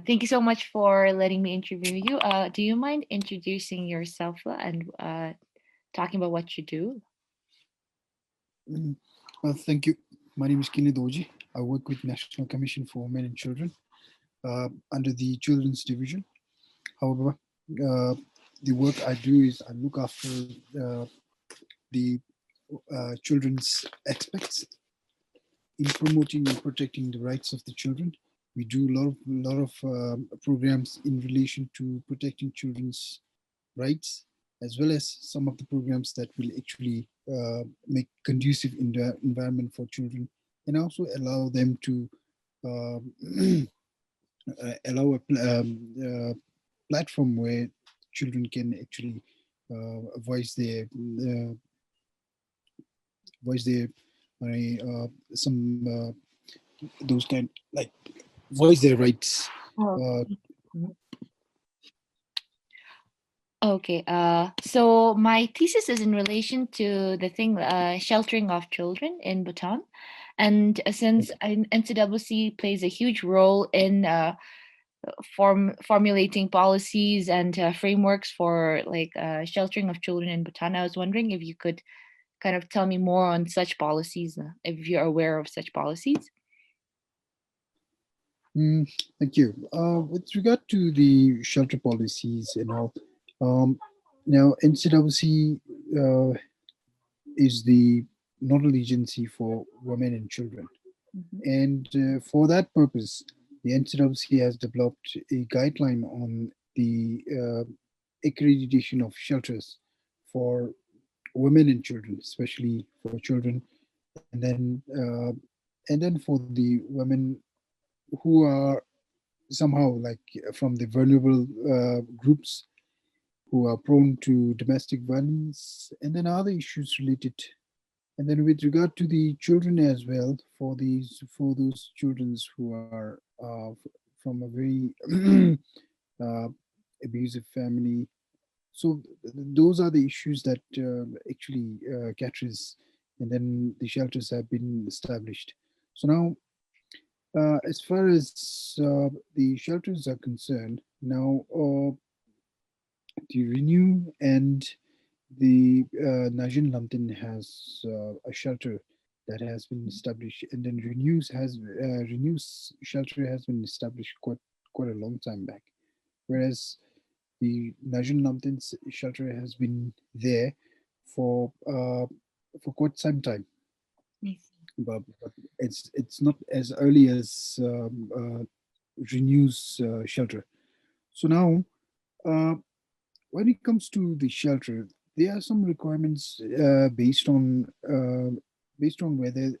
Thank you so much for letting me interview you. Do you mind introducing yourself and talking about what you do? Mm, Thank you. My name is Kinli Doji. I work with National Commission for Women and Children under the Children's Division. However, uh, the work I do is I look after uh, the children's aspects in promoting and protecting the rights of the children. We do a lot of programs in relation to protecting children's rights, as well as some of the programs that will actually make conducive in the environment for children, and also allow them to um, allow platform where children can actually uh, voice their some those kind like voice their rights. Oh, Uh, mhm. Okay. So my thesis is in relation to the thing, sheltering of children in Bhutan, and since NCWC plays a huge role in formulating policies and frameworks for like sheltering of children in Bhutan, I was wondering if you could kind of tell me more on such policies, if you're aware of such policies. mm, Thank you. With regard to the shelter policies and all, um, now NCWC is the nodal agency for women and children. Mhm. And for that purpose, the NCWC has developed a guideline on the accreditation of shelters for women and children, especially for children, and then for the women who are somehow like from the vulnerable groups who are prone to domestic violence, and then other issues related. And then with regard to the children as well, for those children who are from a very uh, abusive family, so those are the issues that actually catches, and then the shelters have been established. So now, as far as the shelters are concerned, now the Renew and the Najin Lamtin has a shelter that has been established, and then Renew's shelter has been established quite a long time back, whereas the Najin Lamtin's shelter has been there for uh, for quite some time, I see. but it's not as early as Renew's shelter. So now. Uh, when it comes to the shelter, there are some requirements based on whether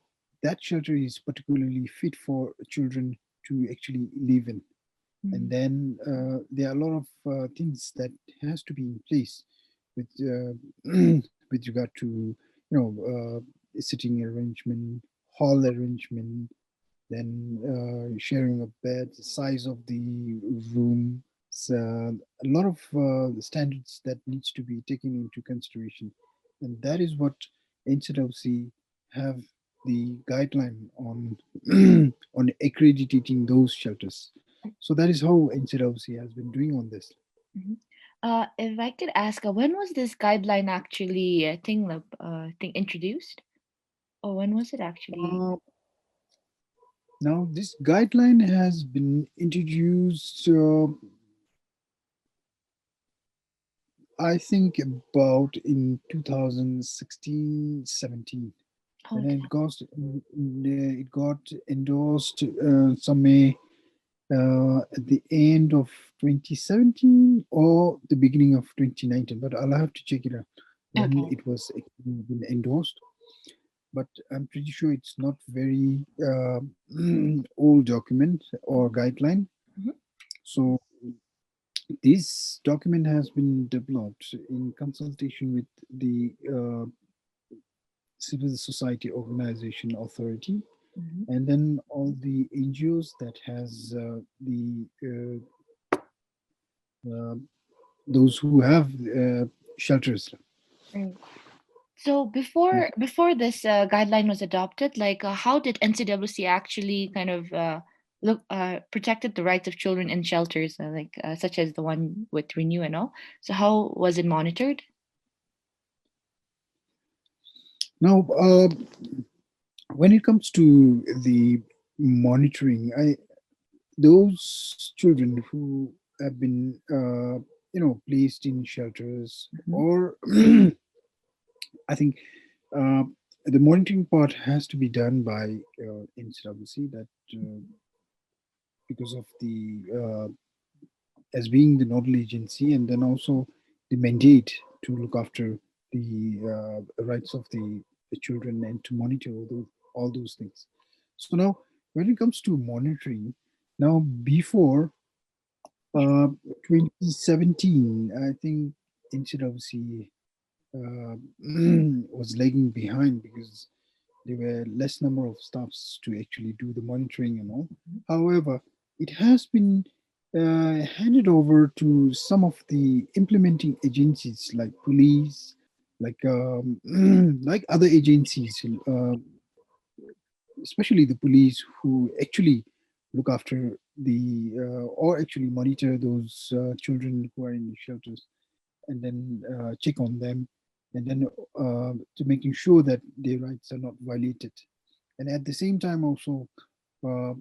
that shelter is particularly fit for children to actually live in. And Mhm. then there are a lot of things that has to be in place with with regard to sitting arrangement, hall arrangement, then sharing a bed, the size of the room, so a lot of standards that needs to be taken into consideration, and that is what NCWC have the guideline on on accrediting those shelters. So that is how NCWC has been doing on this. Mhm. If I could ask, when was this guideline actually thing introduced? Or when was it actually? Uh, Now this guideline has been introduced. I think about in 2016, 17. And then Okay. it got endorsed some may at the end of 2017 or the beginning of 2019. But I'll have to check it out when Okay. it was actually been endorsed. But I'm pretty sure it's not very old document or guideline. Mhm. So this document has been developed in consultation with the civil society organization authority, Mhm. and then all the NGOs that has the uh, those who have shelters. Right. So before this guideline was adopted, like how did NCWC actually kind of look protected the rights of children in shelters, such as the one with Renew and all. So how was it monitored? Now, when it comes to the monitoring, those children who have been, placed in shelters, Mhm. or I think uh, the monitoring part has to be done by NCWC, that because of the as being the nodal agency, and then also the mandate to look after the rights of the children and to monitor all those things. So now, when it comes to monitoring, now before uh, 2017, I think NCWC uh, was lagging behind because there were less number of staffs to actually do the monitoring and all. However, it has been handed over to some of the implementing agencies like police, like like other agencies, especially the police, who actually look after the or actually monitor those children who are in the shelters, and then check on them, and then to making sure that their rights are not violated. And at the same time also, uh,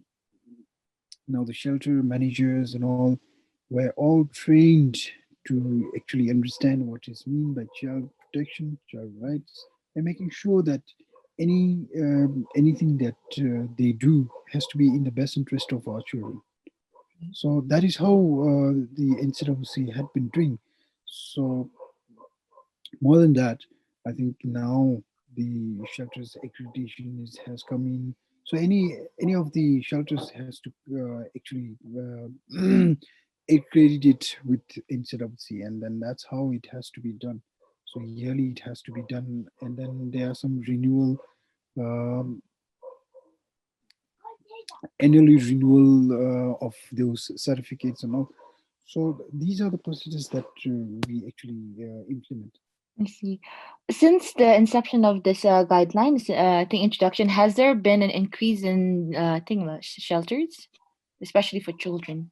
now the shelter managers and all were all trained to actually understand what is mean by child protection, child rights, and making sure that anything that they do has to be in the best interest of our children. So that is how the NCWC had been doing. So more than that, I think now the shelters accreditation has come in. So any of the shelters has to actually accredit it with NCWC, and then that's how it has to be done. So yearly it has to be done, and then there are some renewal, um, annually renewal of those certificates and all. So these are the procedures that we actually implement. I see. Since the inception of this guidelines, I think introduction, has there been an increase in shelters, especially for children,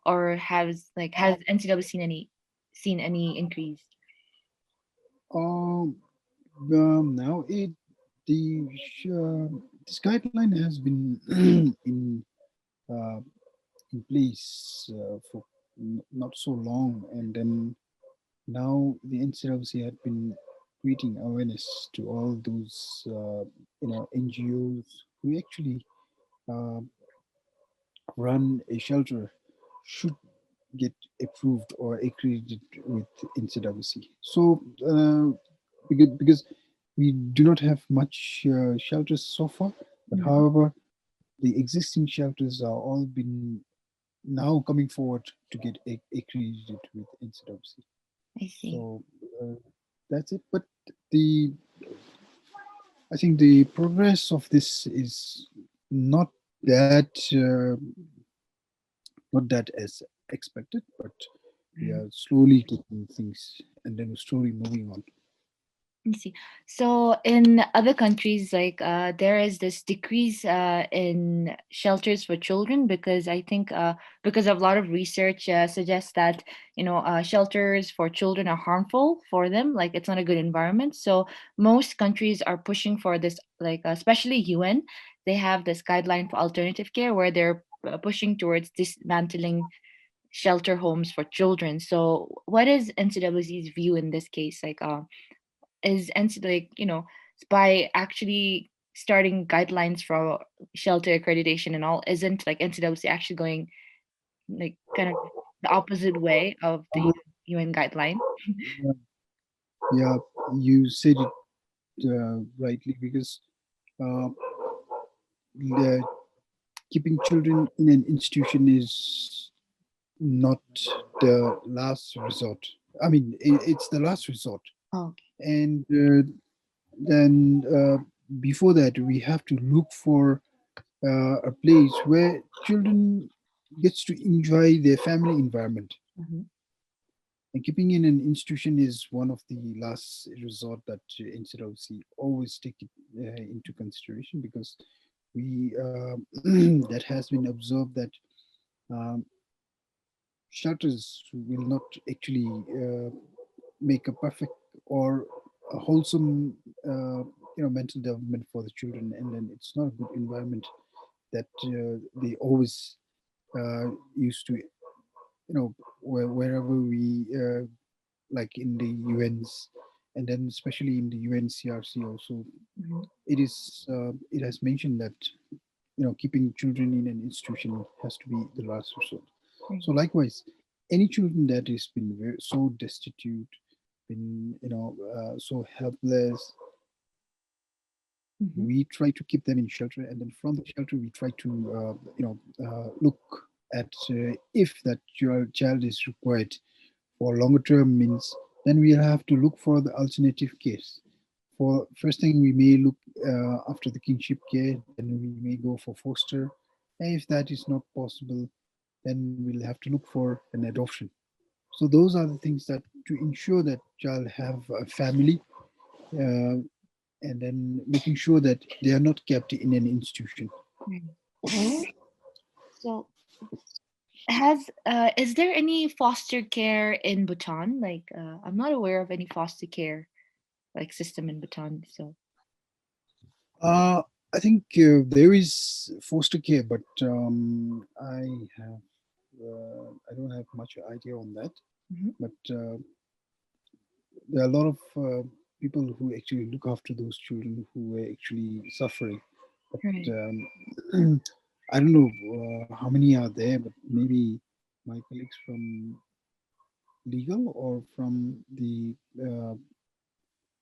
or has NCW seen any increase? Um, Now the this guideline has been uh, in place for not so long, and then now the NCRC had been creating awareness to all those NGOs who actually uh, run a shelter should get approved or accredited with NCWC. So, because we do not have much shelters so far, but Mhm. however, the existing shelters are all been now coming forward to get accredited with NCWC. I see. So that's it. But the I think the progress of this is not that not that as expected, but we are slowly taking things and then slowly moving on. I see. So in other countries, there is this decrease in shelters for children, because I think because of a lot of research suggests that shelters for children are harmful for them. Like it's not a good environment. So most countries are pushing for this, especially UN. They have this guideline for alternative care where they're pushing towards dismantling shelter homes for children. So what is NCWC's view in this case? Is by actually starting guidelines for shelter accreditation and all, isn't like NCWC actually going kind of the opposite way of the UN guideline? Yeah, you said it rightly, because uh, the, keeping children in an institution is not the last resort. I mean, it's the last resort, Oh, and then before that, we have to look for a place where children gets to enjoy their family environment. okay. And keeping in an institution is one of the last resort that NCRC always take it into consideration, because we that has been observed that um, shelters will not actually make a perfect or a wholesome mental development for the children, and then it's not a good environment that they always used to wherever we like in the UNs, and then especially in the UNCRC also, Mhm. it has mentioned that keeping children in an institution has to be the last resort. Right. So likewise, any children that has been so destitute, been so helpless, Mhm. we try to keep them in shelter, and then from the shelter we try to look at if that your child is required for longer term means, then we'll have to look for the alternative case. For first thing, we may look after the kinship care, then we may go for foster. And if that is not possible, then we'll have to look for an adoption. So those are the things that to ensure that child have a family, uh, and then making sure that they are not kept in an institution. Right. So, has is there any foster care in Bhutan? Like, I'm not aware of any foster care like system in Bhutan. So, Uh, I think there is foster care, but have I don't have much idea on that. Mhm. But there are a lot of people who actually look after those children who were actually suffering. But Right. I don't know how many are there, but maybe my colleagues from legal or from the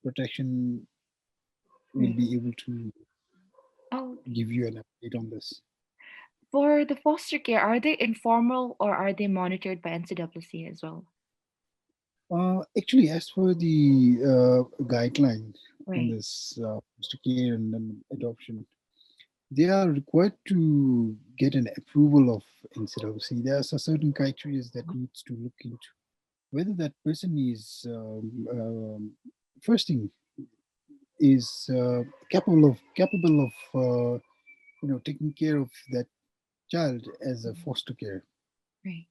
protection will Right. be able to Oh, give you an update on this. for the foster care, are they informal or are they monitored by NCWC as well? Actually, as for the guideline on Right. this foster care and then adoption, they are required to get an approval of NCWC. There are certain criteria that needs to look into whether that person is first thing is capable of taking care of that child as a Mhm. foster care. Right.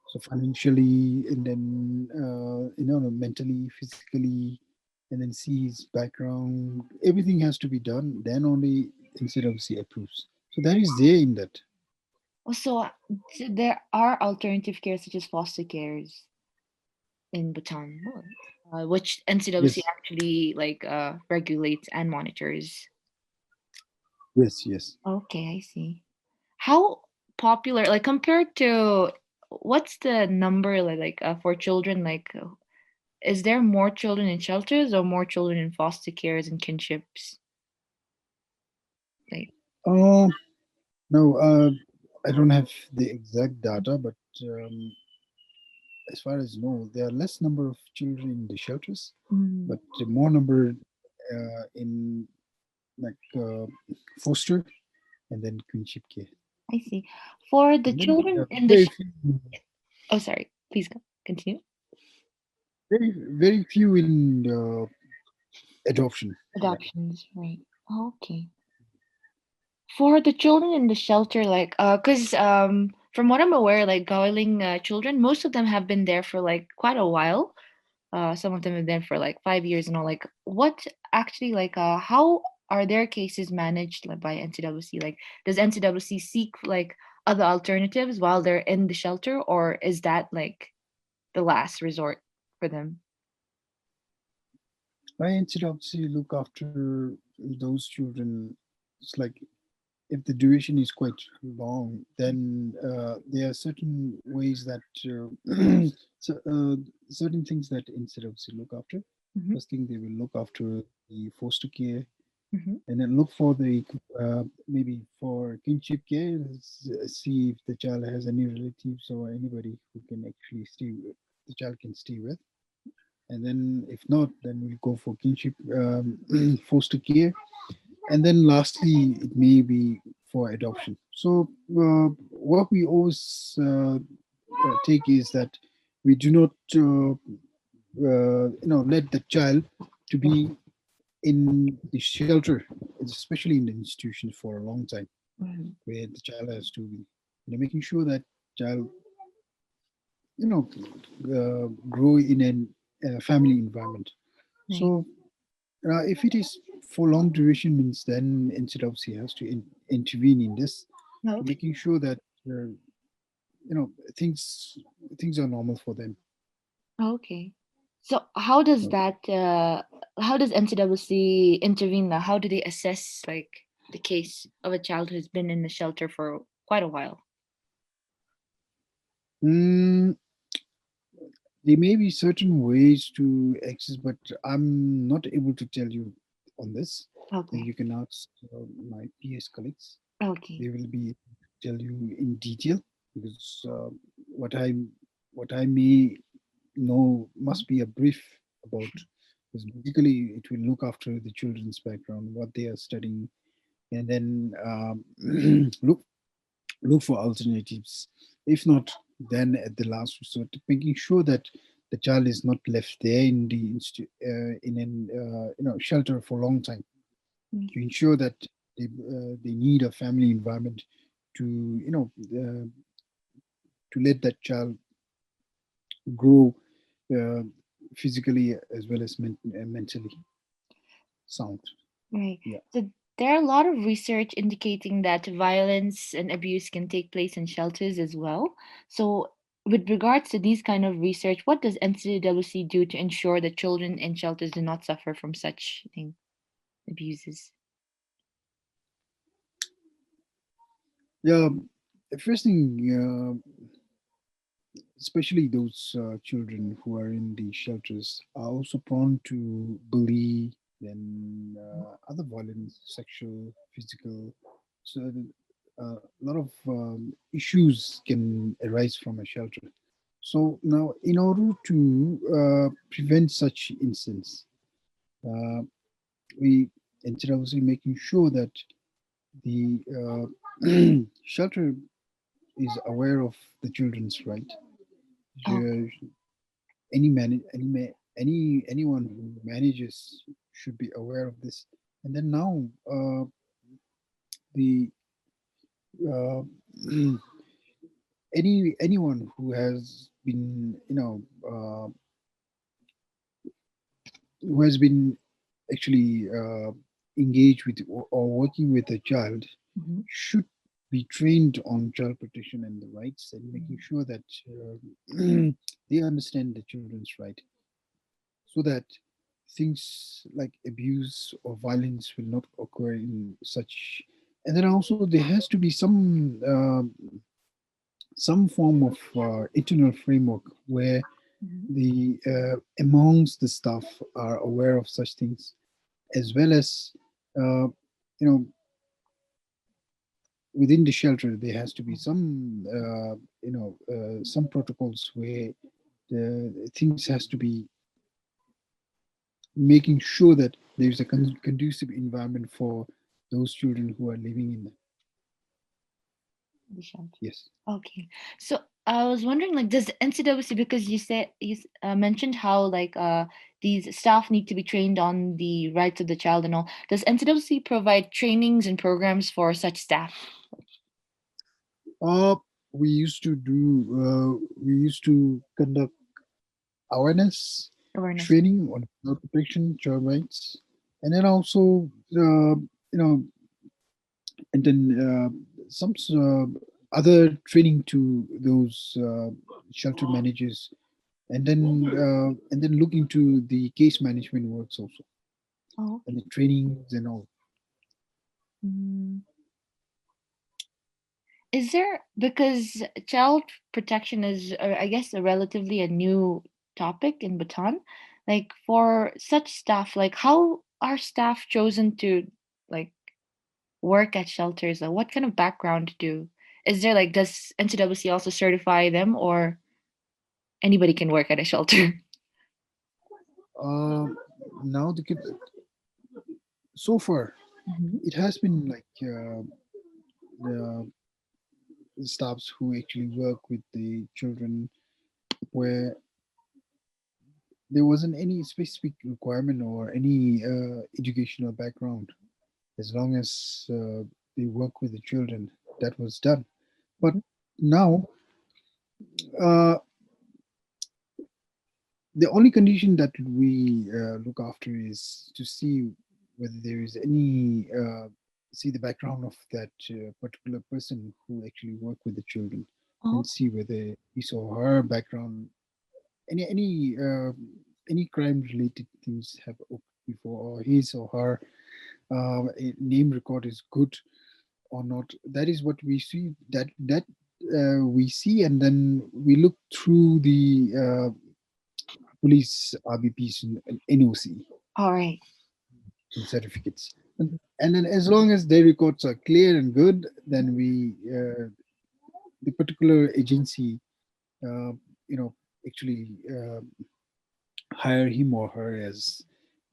So financially, and then mentally, physically, and then see his background. Everything has to be done. Then only NCWC approves. So that is there in that. Also, there are alternative care such as foster cares in Bhutan, which NCWC Yes, actually like regulates and monitors. yes, yes. Okay, I see. How popular, like compared to what's the number for children? Like, is there more children in shelters or more children in foster cares and kinships? Like, Uh, no, I don't have the exact data, but as far as I know, there are less number of children in the shelters, mm, but more number in like foster and then queenship care. I see. For the And then children in the very few, oh, sorry, please go continue. very few in adoption. Yeah. Adoptions, right? Okay. For the children in the shelter, like, cause from what I'm aware, like Gawling children, most of them have been there for like quite a while. Some of them have been for like 5 years and all. Like, what actually, like, how are their cases managed like, by NCWC? Like, does NCWC seek like other alternatives while they're in the shelter, or is that like the last resort for them? I instead of say look after those children. It's like if the duration is quite long, then there are certain ways that so, certain things that instead of say look after. Mm-hmm, First thing they will look after the foster care, mm-hmm, and then look for the maybe for kinship care. See if the child has any relatives or anybody who can actually stay with the child can stay with, and then if not, then we'll go for kinship foster care, and then lastly it may be for adoption. So what we always take is that we do not let the child to be right. in the shelter, especially in the institutions for a long time, Mhm. where the child has to be, making sure that child, you know, grow in a family environment. Right. So if it is for long duration, means then NCWC has to intervene in this, to Okay. making sure that you know things things are normal for them. Okay. So how does NCWC intervene now? How do they assess like the case of a child who's been in the shelter for quite a while? Mm, there may be certain ways to access, but I'm not able to tell you on this. Then Okay. you can ask my PS colleagues. Okay. They will be able to tell you in detail, because what I what I may know Mhm. must be a brief about, because basically it will look after the children's background, what they are studying, and then look for alternatives. If not, then at the last resort, making sure that the child is not left there in the in an shelter for a long time, Mm. to ensure that they need a family environment to to let that child grow uh, physically as well as mentally sound. Right. Yeah. So there are a lot of research indicating that violence and abuse can take place in shelters as well. So with regards to these kind of research, what does NCWC do to ensure that children in shelters do not suffer from such abuses? Yeah. First thing, especially those children who are in the shelters, are also prone to bully and other violence, sexual, physical. So a lot of issues can arise from a shelter. So now, in order to prevent such incidents, uh, we instead of obviously making sure that the shelter is aware of the children's right. Okay. Uh, any man anyone who manages should be aware of this. And then now the uh, anyone who has been who has been actually engaged with or working with a child Mm-hmm. should be trained on child protection and the rights, and making sure that they understand the children's right, so that things like abuse or violence will not occur in such. And then also there has to be some form of internal framework where Mm-hmm. the amongst the staff are aware of such things, as well as uh, you know within the shelter there has to be some protocols where the things has to be making sure that there's a conducive environment for those children who are living in them. The shelter. Yes. Okay. So I was wondering, like, does NCWC, because mentioned how these staff need to be trained on the rights of the child and all. Does NCWC provide trainings and programs for such staff? Uh, we used to conduct awareness Awareness. training on child protection, child rights, and then also and then some other training to those shelter managers, and then look into the case management works also, Oh, and okay. the trainings and all. Mm. Is there, because child protection is, I guess, a relatively a new topic in Bhutan. Like for such staff, like how are staff chosen to like work at shelters? Like what kind of background do? Is there like does NCWC also certify them, or anybody can work at a shelter? Uh, now so far Hmm. it has been like the staffs who actually work with the children, where there wasn't any specific requirement or any educational background. As long as they work with the children, that was done. But Mhm. now, uh, the only condition that we look after is to see whether there is any see the background of that particular person who actually work with the children, Oh, and see whether his or her background, any crime related things have occurred before, or his or her name record is good or not. That is what we see. That we see, and then we look through the police RBPs and NOC all right. and certificates. And then as long as their records are clear and good, then the particular agency, uh, you know, actually hire him or her as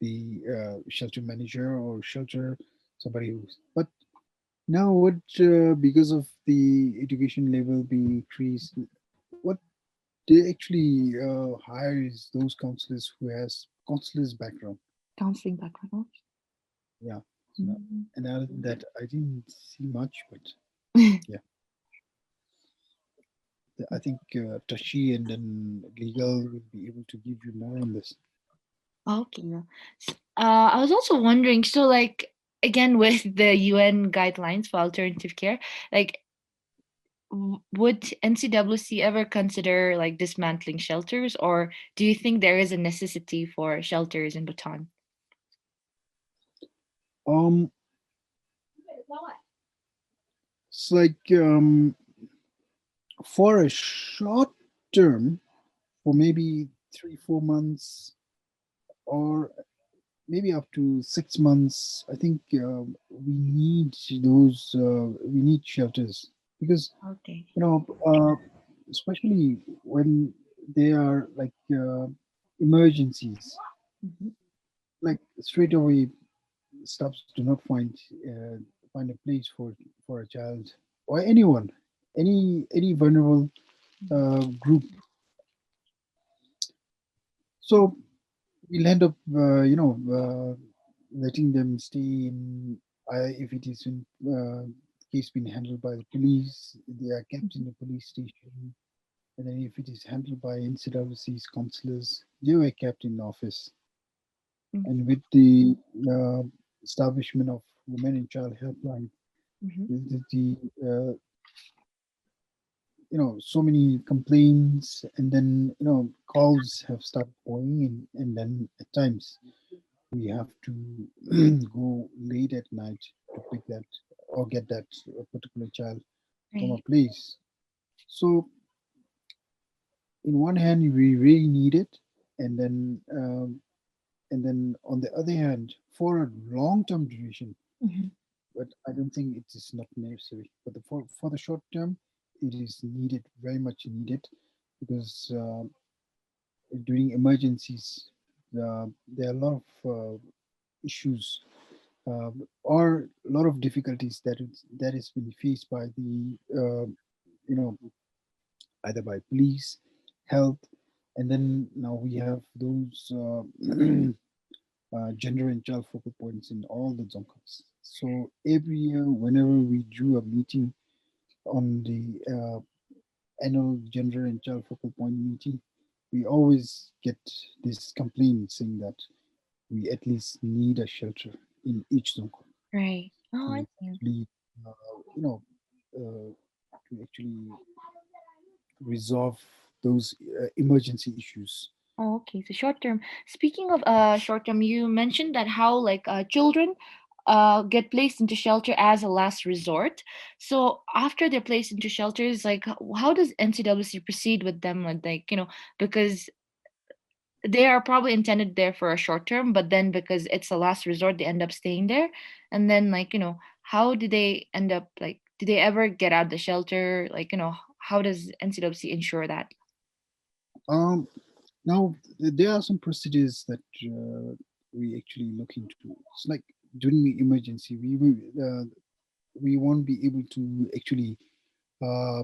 the shelter manager or shelter somebody who's. But now, what because of the education level being increased, what they actually hire is those counselors who has counselors background. Counseling background. Yeah. So, Mhm. and other than that, I didn't see much, but yeah, I think Tashi and then legal will be able to give you more on this. Okay. Yeah. I was also wondering, so like again with the UN guidelines for alternative care, like would NCWC ever consider like dismantling shelters, or do you think there is a necessity for shelters in Bhutan? Um, it's like for a short term, for maybe 3 4 months, or maybe up to 6 months. I think we need those. We need shelters because Okay. especially when they are like emergencies, Mhm. like straight away staffs do not find a place for a child or anyone, any vulnerable group. So we'll end up, letting them stay in. If it is in case being handled by the police, they are kept in Mhm. the police station. And then if it is handled by NCWC's counselors, they were kept in office. Mhm. And with the uh, establishment of Women and Child Helpline, Mhm. the so many complaints, and then calls have started pouring in, and then at times we have to go late at night to pick that or get that particular child from a Right. place. So, in one hand, we really need it, and then on the other hand, for a long-term duration, Mhm. but I don't think it is not necessary. But for the short term, it is needed, very much needed, because during emergencies, there are a lot of issues or a lot of difficulties that is being faced by the you know either by police, health, and then now we have those gender and child focal points in all the zonkas. So every year, whenever we do a meeting on the annual gender and child focal point meeting, we always get this complaint saying that we at least need a shelter in each zonka Right. Oh, I to see. actually, uh, you know, uh, to actually resolve those emergency issues. Oh, okay. So short term. Speaking of short term, you mentioned that how like children get placed into shelter as a last resort. So after they're placed into shelters, like how does NCWC proceed with them? Like, because they are probably intended there for a short term, but then because it's a last resort, they end up staying there. And then like, how do they end up like do they ever get out the shelter? Like, how does NCWC ensure that? Um, Now, there are some procedures that we actually look into. It's like during the emergency, we won't be able to actually uh,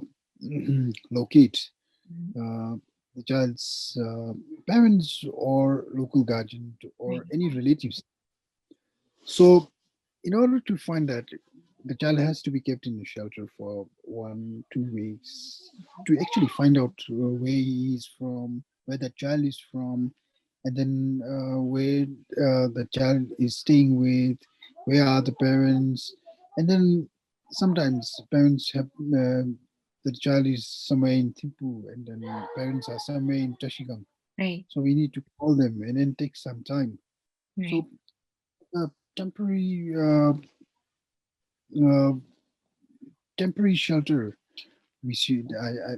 locate Mhm. uh, the child's parents or local guardian Right. or any relatives. So, in order to find that, the child has to be kept in a shelter for 1 2 weeks to actually find out where he is from, where the child is from, and then where the child is staying with, where are the parents, and then sometimes parents have the child is somewhere in Thimphu, and then parents are somewhere in Tashigang. Right. So we need to call them and then take some time. Right. So temporary uh, temporary shelter we should I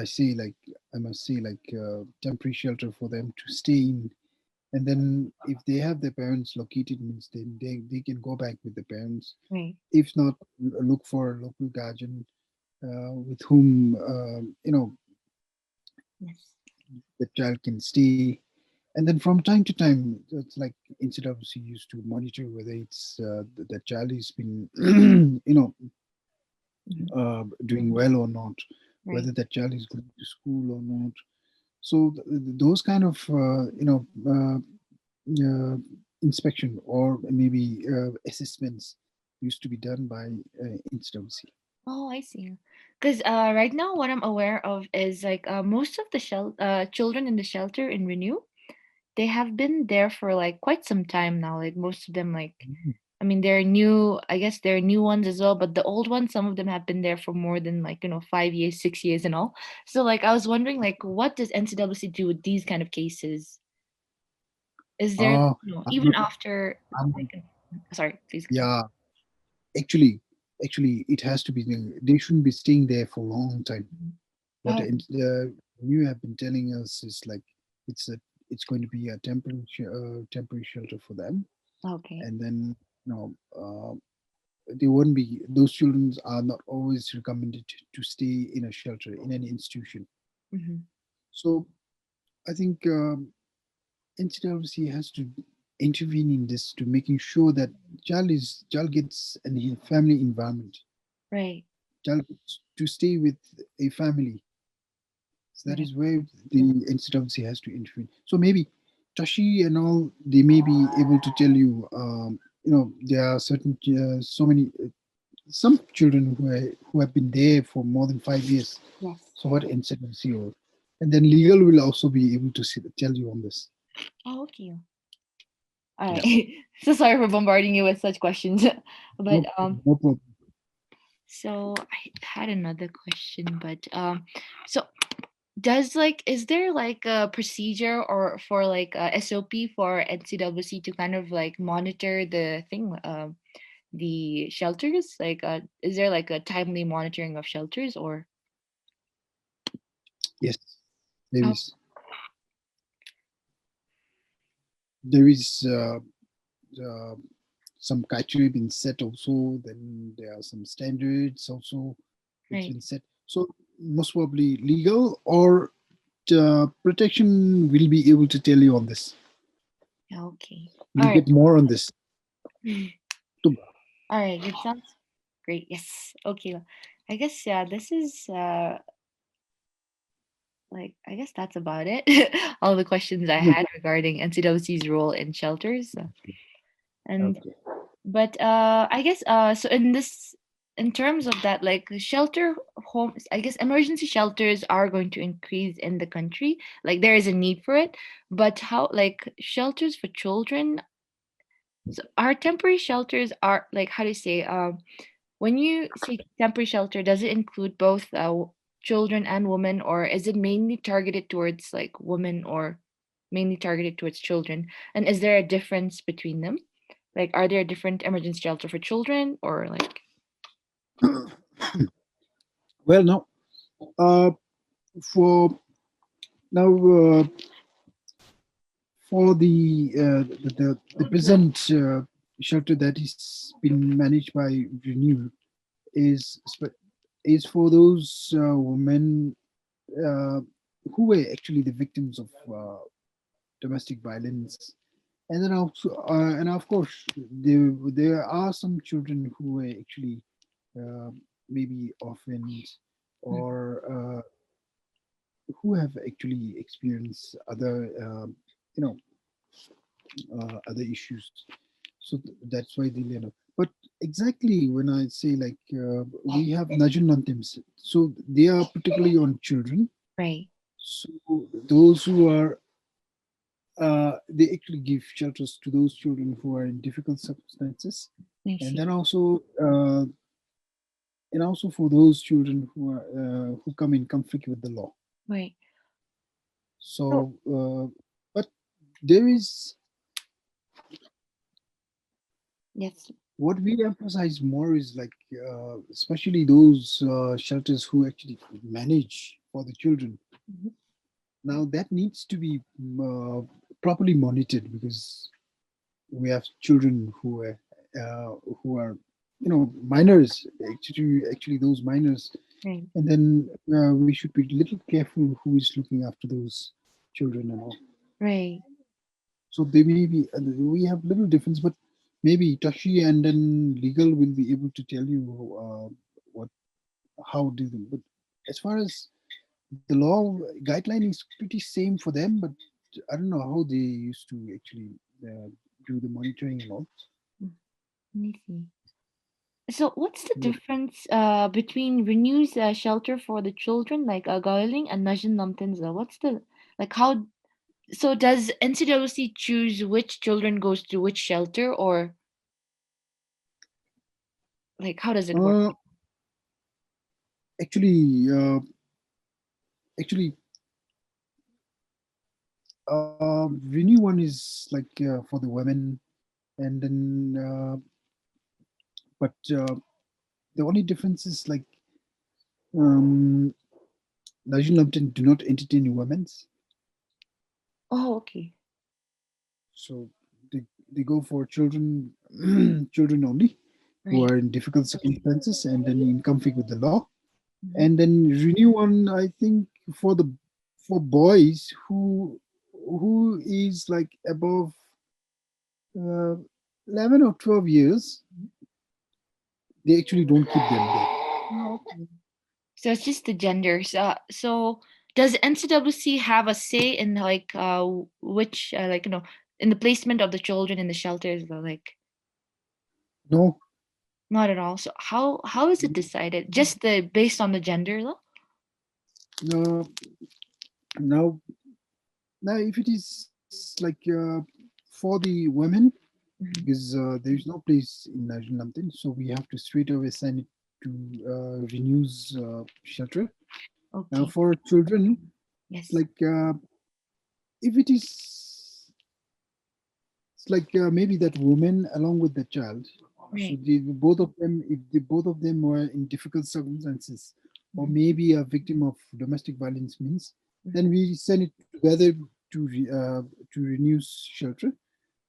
I say like I must say like temporary shelter for them to stay in, and then if they have their parents located means then they can go back with the parents. Right. If not, look for a local guardian with whom Yes. the child can stay. And then from time to time, it's like instead of she used to monitor whether it's the child has been Mhm. doing well or not, Right. whether that child is going to school or not. So those kind of inspection or maybe assessments used to be done by institution. Oh, I see. Because right now, what I'm aware of is like most of the children in the shelter in Renew, they have been there for like quite some time now. Like most of them, like I mean, they're new. I guess they're new ones as well, but the old ones, some of them have been there for more than like 5 years, 6 years, and all. So like, I was wondering, like, what does NCWC do with these kind of cases? Is there, Uh, I'm even not, after like, I'm, sorry, please continue. yeah, actually, actually, it has to be, they shouldn't be staying there for a long time. Mhm. What Oh, you have been telling us is like it's a it's going to be a temporary shelter for them, okay. and then you know they won't be those children are not always recommended to stay in a shelter in any institution. Mm-hmm. So I think NCWC has to intervene in this to making sure that child gets a family environment, Right, child gets to stay with a family. So that right. is where the institution has to intervene. So maybe Tashi and all, they may be able to tell you, there are certain, so many, some children who have been there for more than 5 years. Yes. So what institution or, and then legal will also be able to tell you on this. Oh, okay. All Yeah, right. So sorry for bombarding you with such questions, no, but no problem. so I had another question, but so does like is there like a procedure or for like a SOP for NCWC to kind of like monitor the thing, the shelters? Like, is there like a timely monitoring of shelters or? Yes, there Oh, is. There is some criteria been set also. Then there are some standards also that's right. been set. So most probably legal or protection will be able to tell you on this. Okay. All We'll right. get more on this. So, All right. It sounds great. Yes. Okay. I guess yeah. This is like I guess that's about it. All the questions I had regarding NCWC's role in shelters, and okay. but I guess so in this in terms of that, like the shelter homes, I guess emergency shelters are going to increase in the country. Like there is a need for it, but how like shelters for children? So our temporary shelters are like how do you say? When you say temporary shelter, does it include both children and women, or is it mainly targeted towards like women or mainly targeted towards children? And is there a difference between them? Like, are there different emergency shelter for children or like? Well, now for now for the present shelter that is been managed by Renew is is for those women uh, who were actually the victims of domestic violence, and then also and of course there are some children who were actually uh, maybe orphaned Mm, or who have actually experienced other you know other issues. So that's why they learn. But exactly when I say like we have Najun Nantims, so they are particularly on children. Right. So those who are they actually give shelters to those children who are in difficult circumstances, I and see. then also and also for those children who come in conflict with the law. Right. So, So, but there is yes. what we emphasize more is like especially those shelters who actually manage for the children. Mhm. Now that needs to be properly monitored because we have children who are minors, actually those minors, Right. and then we should be a little careful who is looking after those children and all. Right. So they may be we have little difference, but maybe Tashi and then legal will be able to tell you what how do them. But as far as the law guideline is pretty same for them, but I don't know how they used to actually uh, do the monitoring and all. Mm, I see. So, what's the Yeah. difference between Renew's shelter for the children, like Gauling, and Najin Namtinza? What's the like how? So, does NCWC choose which children goes to which shelter, or like how does it work? Uh, actually, actually, renew one is like for the women, and then but the only difference is like um, Nigel Lumpton do not entertain women, Oh, okay. so they, they go for children, children only, who Right. are in difficult circumstances and then in conflict with the law. Hmm. And then renew one, I think, for the for boys who is like above uh, 11 or 12 years, they actually don't keep them there. Oh, okay. So it's just the genders. So does NCWC have a say in like which like in the placement of the children in the shelters? Though? Like No, not at all. So how is it decided? Just the based on the gender though? no, now now if it is like for the women, Hmm. because there is no place in National Lambton, so we have to straight away send it to Renew's shelter. Now Okay. for children, Yes. like if it is it's like maybe that woman along with the child, so Right. both of them, if both of them were in difficult circumstances or Hmm. maybe a victim of domestic violence means, Hmm. then we send it together to Renew's shelter.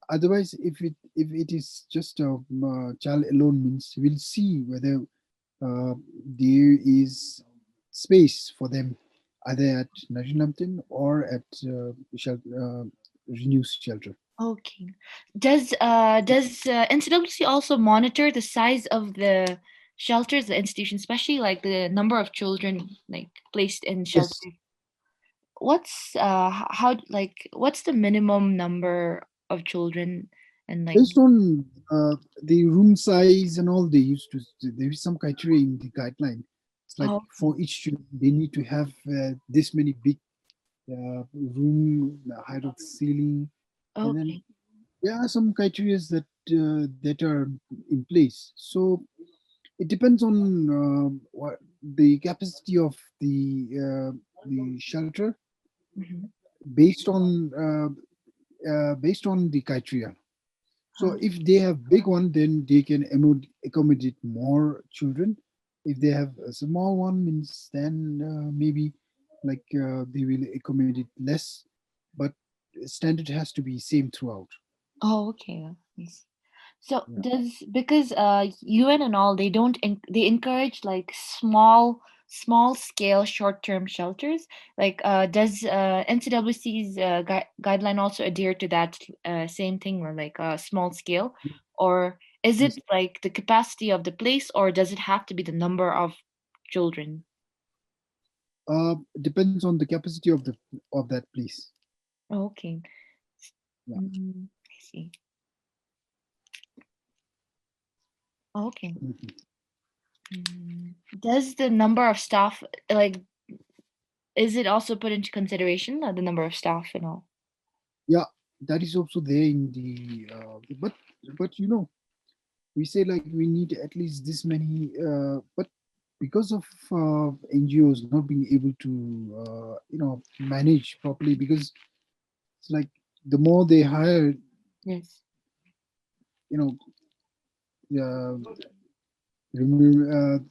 Otherwise, if it is just a child alone means we'll see whether there is space for them either at Najinampton or at Renew's shelter. Okay. Does NCWC also monitor the size of the shelters, the institution, especially like the number of children like placed in Yes, shelters? What's how like what's the minimum number of children and like based on the room size and all, they used to there is some criteria in the guideline. It's like oh for each student, they need to have this many big room, the height of the ceiling, and then okay. there are some criteria that are in place. So it depends on what the capacity of the shelter Hmm. based on the criteria. So Oh, if they have big one, then they can accommodate more children. If they have a small one, means then maybe like they will accommodate less, but standard has to be same throughout. oh okay. Nice. So Yeah. does because UN and all they don't they encourage like small scale short term shelters. Like does NCWC's guideline also adhere to that same thing or like small scale, or is Yes. it like the capacity of the place, or does it have to be the number of children? Depends on the capacity of that place. Oh, okay. Yeah. I see. Oh, okay. Mhm. Does the number of staff, like, is it also put into consideration, the number of staff and all? Yeah, that is also there in the. But we say like we need at least this many. But because of NGOs not being able to manage properly, because it's like the more they hire, Yes. you know, uh,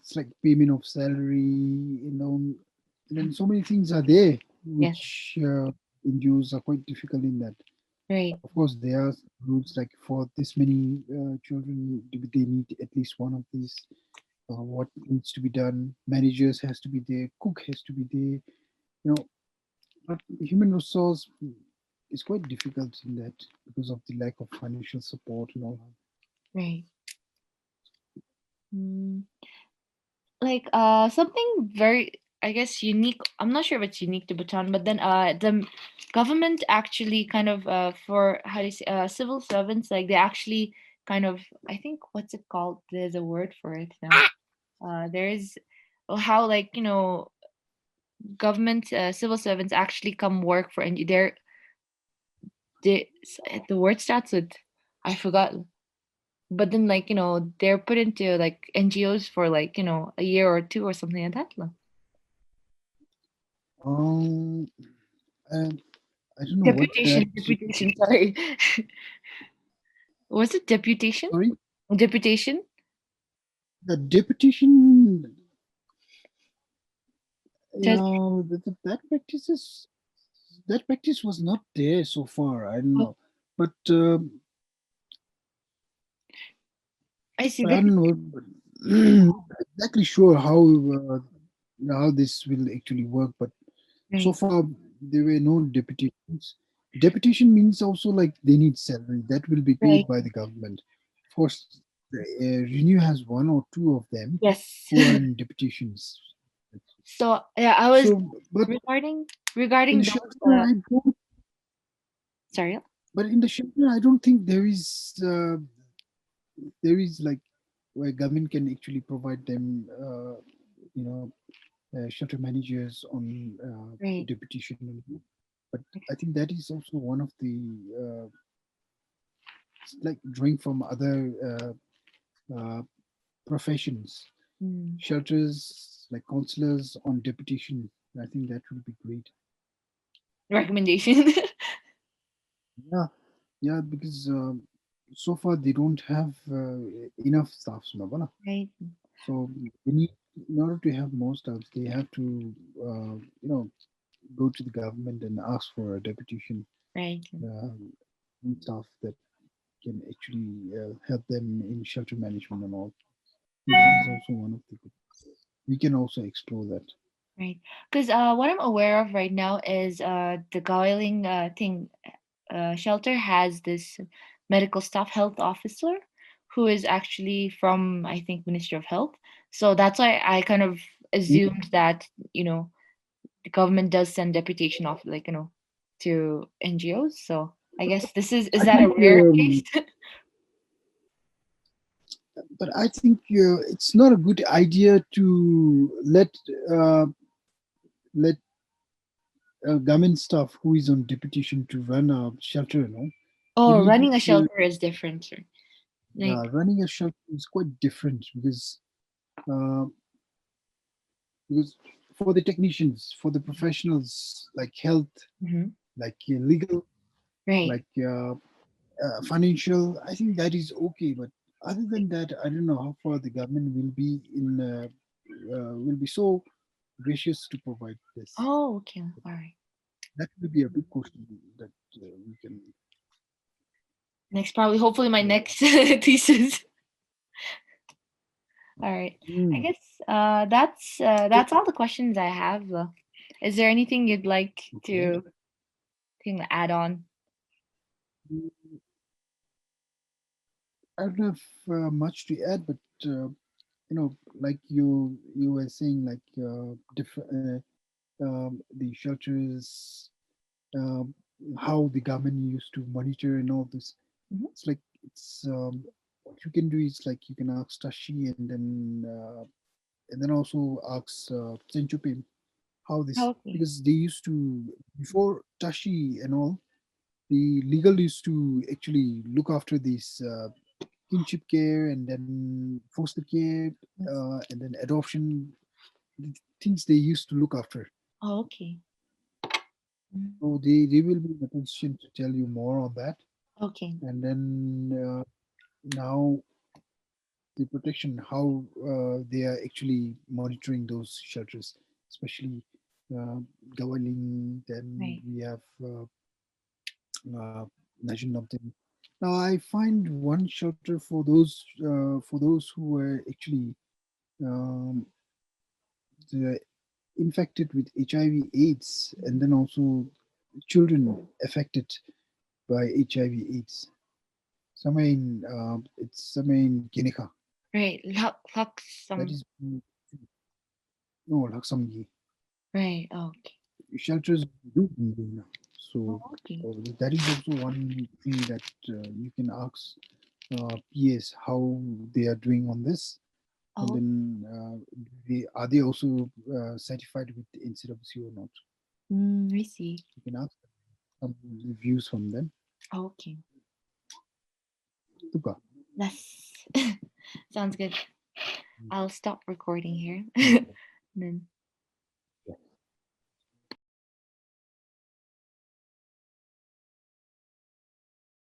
it's like payment of salary, and then so many things are there Yes. which NGOs are quite difficult in that. Right. Of course, there are rules like for this many children, they need at least one of these. What needs to be done? Managers has to be there. Cook has to be there. But human resource is quite difficult in that because of the lack of financial support and all. Right. Mm, like something very, I guess, unique. I'm not sure if it's unique to Bhutan, but then the government actually kind of for how do you say civil servants, like they actually kind of, I think, what's it called? There's a word for it now. There is how, like, government civil servants actually come work for, and they the word starts with, I forgot, but then, like, they're put into like NGOs for, like, a year or two or something like that, lah. Um, and I don't know what that. Deputation, sorry. Was it deputation? Sorry, Deputation? the deputation. Does, That practice was not there so far. I don't oh, know, but I see. I This don't know. Not exactly sure how this will actually work. But so right, far there were no deputations. Deputation means also like they need salary that will be right. paid by the government. Of course, Renew has one or two of them Yes. who are in deputations. So yeah, I was So, but regarding in the regarding those. shelter, I don't. Sorry. But in the shelter, I don't think there is like where government can actually provide them, shelter managers on Right. deputation. But I think that is also one of the like drawing from other professions, Mm. shelters like counselors on deputation. I think that would be great. Recommendation. Yeah, yeah, because so far they don't have enough staff, Right. so they need, in order to have more staff, they have to, go to the government and ask for a deputation Right. um, staff that can actually help them in shelter management and all. That is also one of the good. We can also explore that. Right. Because what I'm aware of right now is the Gowling thing. Shelter has this medical staff health officer who is actually from, I think, Ministry of Health. So that's why I kind of Mm. assumed that, the government does send deputation off, like, to NGOs. So I guess is I that a think, rare case? but I think it's not a good idea to let government staff who is on deputation to run a shelter. They Oh, need running a shelter is different, sir. Like, running a shelter is quite different uh, because for the technicians, for the professionals like health, mhm, like legal, right. like financial, I think that is okay. But other than that, I don't know how far the government will be so gracious to provide this. Oh, okay. All right. That will be a big question that we can. Next, probably, hopefully, my Yeah. next thesis. All right. I Mm, guess that's all the questions I have. Is there anything you'd like okay. to add on? I don't have much to add, but like you were saying, like different. the shelters, um, how the government used to monitor and all this. Mhm. It's like it's what you can do is like you can ask Tashi and then also ask Senchupim how this, Okay. because they used to, before Tashi and all, the legal used to actually look after this kinship care and then foster care Yes. and then adoption, the things they used to look after. Oh, okay. Mm. So they will be in a position to tell you more on that. Okay. And then now the protection, how they are actually monitoring those shelters, especially uh, Gawaling. Then Right. we have uh, National Lambton. Now I find one shelter for those who were actually um, the infected with HIV/AIDS, and then also children affected by HIV/AIDS. It's somewhere in Guinea. Right. Luck That some. is no Laksamgi. Right. Okay. Shelters do in now. Oh, So okay. that is also one thing that you can ask PS how they are doing on this, and Oh. then are they also certified with the NCWC or not? I see. You can ask some reviews from them. Okay. Tuka. That's sounds good. I'll stop recording here. Then.